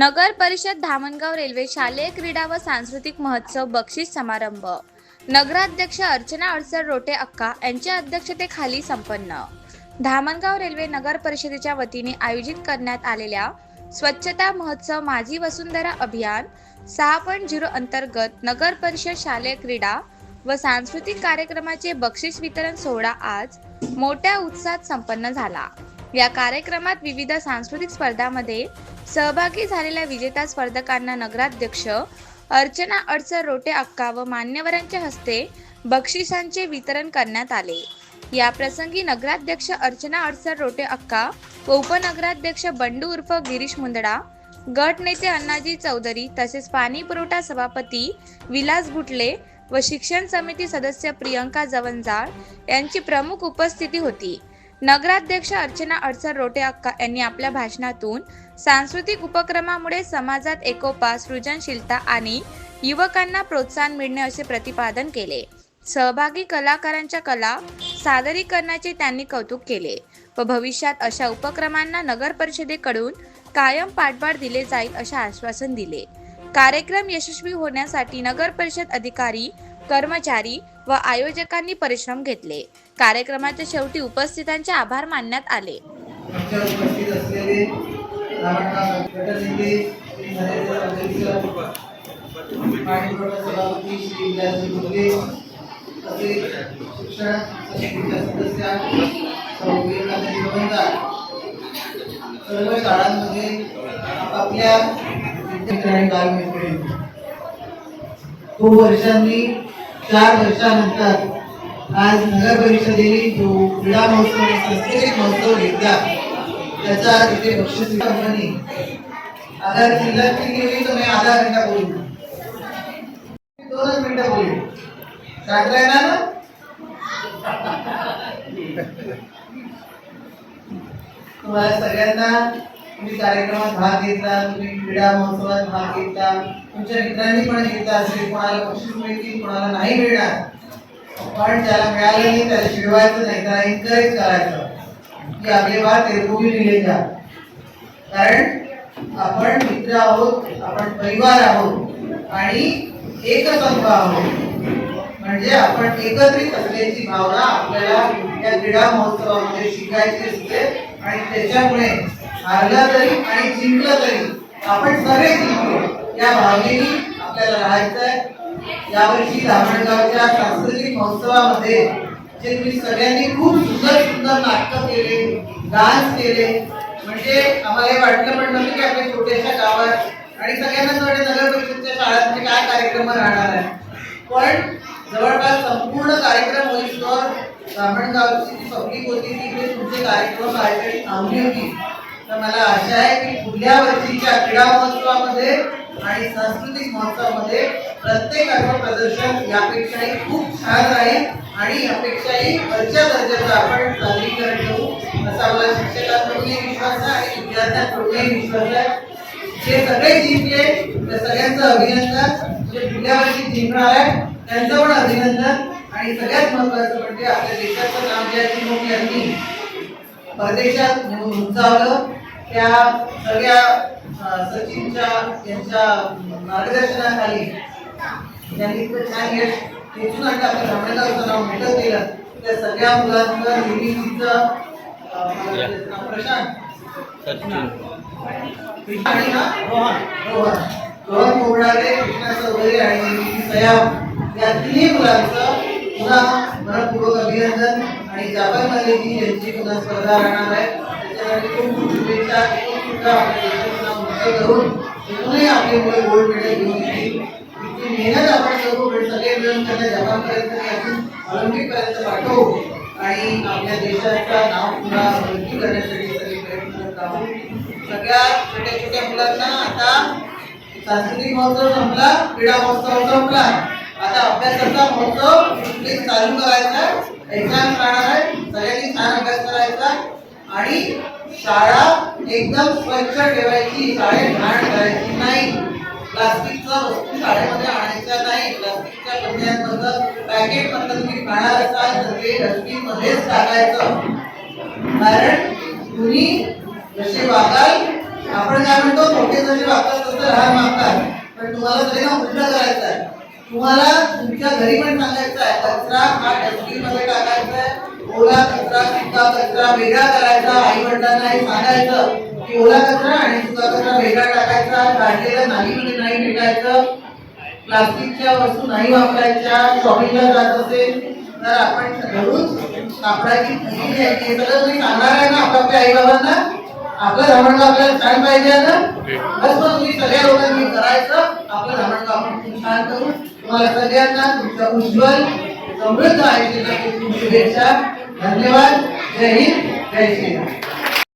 नगर परिषद धामणगाव रेल्वे शालेय क्रीडा व सांस्कृतिक महोत्सव बक्षीस समारंभ नगराध्यक्ष अर्चना अडसर रोटे अक्का यांच्या अध्यक्षतेखाली संपन्न. धामणगाव रेल्वे नगर परिषदेच्या वतीने आयोजित करण्यात आलेल्या स्वच्छता महोत्सव माझी वसुंधरा अभियान 6.0 अंतर्गत नगर परिषद शालेय क्रीडा व सांस्कृतिक कार्यक्रमाचे बक्षीस वितरण सोहळा आज मोठ्या उत्साहात संपन्न झाला. या कार्यक्रमात विविध सांस्कृतिक स्पर्धांमध्ये सहभागी झालेल्या विजेता स्पर्धकांना नगराध्यक्ष अर्चना अडसर रोटे अक्का व मान्यवरांच्या हस्ते बक्षिसांचे वितरण करण्यात आले. या प्रसंगी नगराध्यक्ष अर्चना अडसर रोटे अक्का व उपनगराध्यक्ष बंडू उर्फ गिरीश मुंदडा, गट नेते अण्णाजी चौधरी तसेच पाणी पुरवठा सभापती विलास गुटले व शिक्षण समिती सदस्य प्रियंका जवंजाळ यांची प्रमुख उपस्थिती होती. नगराध्यक्ष अर्चना अडसर रोटे अक्का यांनी आपल्या भाषणातून सांस्कृतिक उपक्रमामुळे समाजात एकोपा, सृजनशीलता आणि युवकांना प्रोत्साहन मिळणे असे प्रतिपादन केले. सहभागी कलाकारांच्या कला सादरीकरणाचे त्यांनी कौतुक केले व भविष्यात अशा उपक्रमांना नगर परिषदेकडून कायम पाठबळ दिले जाईल असे आश्वासन दिले. कार्यक्रम यशस्वी होण्यासाठी नगर परिषद अधिकारी, कर्मचारी व आयोजकांनी परिश्रम घेतले. कार्यक्रमाच्या शेवटी उपस्थितांचे आभार मानण्यात आले. सर्व शाळांमध्ये आपल्या खूप वर्षांनी 4 वर्षानंतर आज नगर परिषदेने जो क्रीडा महोत्सव आणि सांस्कृतिक महोत्सव घेतला त्याचा तिथे बक्षीस वितरणाने अगर शिल्लक केली तो मैं आधा घंटा बोलूंगा, 2 मिनिटं बोलू सांगताय ना. तुम्हाला सगळ्यांना तुम्ही कार्यक्रमात भाग घेतला, तुम्ही क्रीडा महोत्सवात भाग घेतला, तुमच्या मित्रांनी पण घेतला असेल. कोणाला बक्षीस मिळतील, कोणाला नाही मिळणार, पण ज्याला मिळालं नाही त्याला चिडवायचं नाही, त्याला एन्करेज करायचं की आपले बात तेरको भी मिलेगा. कारण आपण मित्र आहोत, आपण परिवार आहोत आणि एकसंघ आहोत. म्हणजे आपण एकत्रित असल्याची भावना आपल्याला या क्रीडा महोत्सवामध्ये शिकायची असते आणि त्याच्यामुळे हारला तरी आणि जिंकलं तरी आपण सगळे जिंकलो या भावनेने आपल्याला राहायचं आहे. यावर्षी धामणगावच्या सांस्कृतिक महोत्सवामध्ये जे तुम्ही सगळ्यांनी खूप सुंदर सुंदर नाटकं केले, डान्स केले, म्हणजे आम्हाला वाटलं पण नव्हतं की आपल्या छोट्याशा गावात आणि सगळ्यांनाच वाटतं नगर परिषदेच्या शाळांमध्ये काय कार्यक्रम राहणार आहे. पण जवळपास संपूर्ण कार्यक्रम होईस्तोवर धामणगावची जी पब्लिक होती ती तुमचे कार्यक्रम काहीतरी थांबली होती. तर मला आशा आहे की पुढल्या वर्षीच्या क्रीडा महोत्सवामध्ये आणि सांस्कृतिक महोत्सवामध्ये प्रत्येकाचं प्रदर्शन यापेक्षाही खूप छान राहील आणि यापेक्षाही वरच्या दर्जाचं आपण सादरीकरण करू असा मला शिक्षकांकडूनही विश्वास आहे आणि विद्यार्थ्यांकडूनही विश्वास आहे. जे सगळे जिंकले त्या सगळ्यांचं अभिनंदन. जे पुढल्या वर्षी जिंकणार आहे त्यांचं पण अभिनंदन. आणि सगळ्यात महत्त्वाचं म्हणजे आपल्या देशाचं नाव ज्या चिमूक यांनी परदेशात नेऊन उंचावलं त्या सगळ्या सचिनच्या यांच्या मार्गदर्शनाखाली त्यांनी इतकं छान यश खेचून आणलं, आपल्या धामणगावचं नाव मोठं केलं. त्या सगळ्या मुलांचं निर्मितीचं प्रशांत आणि रोहन कोवडाले, कृष्णा चौधरी आणि सयाम या 3 मुलांचं पुन्हा मनपूर्वक अभिनंदन. आणि जाफर मलेजी यांची पुन्हा स्पर्धा राहणार आहे. त्याच्यासाठी खूप शुभेच्छा. सुद्धा आपल्या देशाचं नाव मोठं करून तिथूनही आपली मुलं गोल्ड मेडल घेऊन येतील. इतकी मेहनत आपण करू, सगळे मिळून त्यांना जपानपर्यंत अजून ऑलिम्पिकपर्यंत पाठवू आणि आपल्या देशाचं नाव पुन्हा वृद्धी करण्यासाठी सगळे प्रयत्न करत आहोत. सगळ्या छोट्या छोट्या मुलांना आता सांस्कृतिक महोत्सव संपला, क्रीडा महोत्सव संपला, आता अभ्यासाचा महोत्सव चालू करायचा, एक्झाम राहणार आहे. सगळ्यांनी छान अभ्यास करायचा आणि शाळा एकदम स्वच्छ ठेवायची. शाळेत घाण करायची नाही. प्लास्टिकच्या वस्तू शाळेमध्ये आणायच्या नाही. प्लास्टिकच्या बंड्यांमधलं पॅकेटमधलं तुम्ही खाणार असाल तर ते डस्टबिनमध्येच टाकायचं. कारण तुम्ही जसे वागाल आपण काय म्हणतो मोठे जसे वागतात तसं लहान वागतात, पण तुम्हाला तरी ना उलट करायचं आहे. तुम्हाला तुमच्या घरी पण सांगायचं आहे कचरा हा डस्टबिन मध्ये टाकायचा आहे, ओला कचरा सुका कचरा वेगळा करायचा. आई वडिलांना हे सांगायचं की ओला कचरा आणि सुका कचरा वेगळा टाकायचा, काढलेलं नालीमध्ये नाही फेकायचं, प्लास्टिकच्या वस्तू नाही वापरायच्या. शॉपिंगला जात असेल तर आपण घरून कापडाची थैली घ्यायची. हे सगळं तुम्ही सांगणार आहे ना आपापल्या आई बाबांना. आपलं धामणगाव आपल्याला छान पाहिजे ना, बस मग तुम्ही सगळ्या लोकांनी करायचं. आपलं धामणगाव आपण खूप छान करू. तुम्हाला सगळ्यांना तुमच्या उज्ज्वल समृद्ध आयुष्यासाठी शुभेच्छा. धन्यवाद. जय हिंद, जय श्रीराम.